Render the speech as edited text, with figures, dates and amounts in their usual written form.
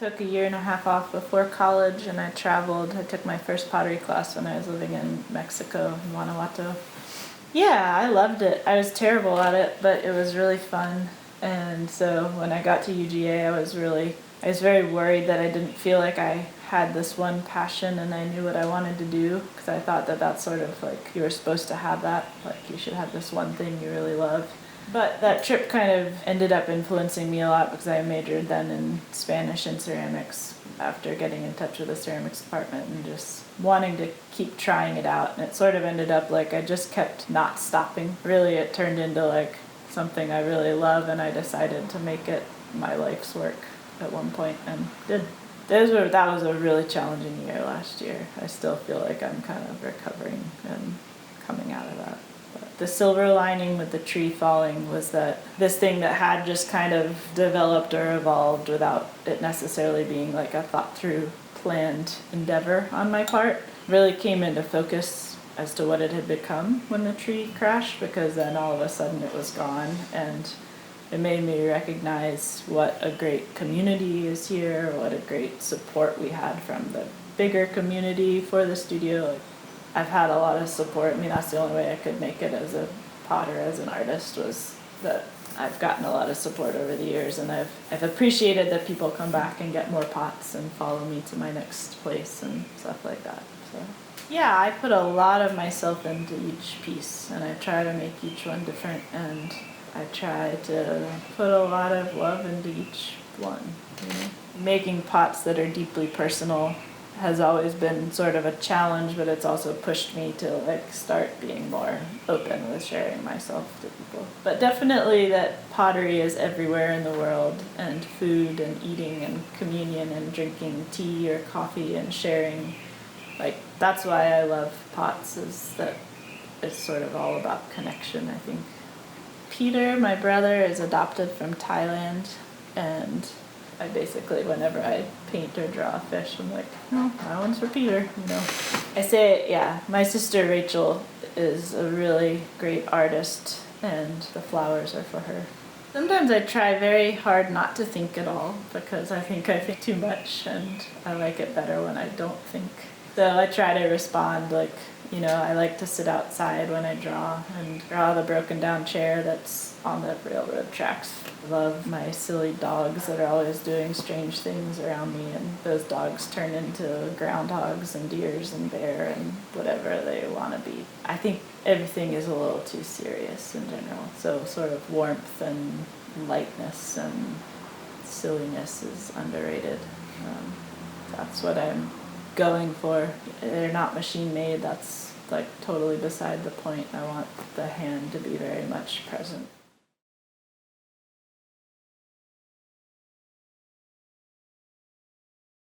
Took a year and a half off before college, and I traveled. I took my first pottery class when I was living in Mexico, in Guanajuato. Yeah, I loved it. I was terrible at it, but it was really fun. And so when I got to UGA, I was very worried that I didn't feel like I had this one passion and I knew what I wanted to do, because I thought that that's sort of like you were supposed to have that, like you should have this one thing you really love. But that trip kind of ended up influencing me a lot, because I majored then in Spanish and ceramics after getting in touch with the ceramics department and just wanting to keep trying it out. And it sort of ended up like I just kept not stopping. Really, it turned into like something I really love, and I decided to make it my life's work at one point and did. That was a really challenging year last year. I still feel like I'm kind of recovering and coming out of that. But the silver lining with the tree falling was that this thing that had just kind of developed or evolved without it necessarily being like a thought through, planned endeavor on my part really came into focus as to what it had become when the tree crashed, because then all of a sudden it was gone, and it made me recognize what a great community is here, what a great support we had from the bigger community for the studio. I've had a lot of support. I mean, that's the only way I could make it as a potter, as an artist, was that I've gotten a lot of support over the years, and I've appreciated that people come back and get more pots and follow me to my next place and stuff like that. So yeah, I put a lot of myself into each piece, and I try to make each one different, and I try to put a lot of love into each one. You know? Making pots that are deeply personal has always been sort of a challenge, but it's also pushed me to like start being more open with sharing myself to people. But definitely that pottery is everywhere in the world, and food and eating and communion and drinking tea or coffee and sharing. Like, that's why I love pots, is that it's sort of all about connection, I think. Peter, my brother, is adopted from Thailand, and I basically, whenever I paint or draw a fish, I'm like, oh, that one's for Peter, you know. I say, yeah, my sister Rachel is a really great artist, and the flowers are for her. Sometimes I try very hard not to think at all, because I think too much, and I like it better when I don't think. So I try to respond like, you know, I like to sit outside when I draw and draw the broken down chair that's on the railroad tracks. I love my silly dogs that are always doing strange things around me, and those dogs turn into groundhogs and deers and bear and whatever they want to be. I think everything is a little too serious in general, so sort of warmth and lightness and silliness is underrated. That's what I'm going for. They're not machine made. That's like totally beside the point. I want the hand to be very much present.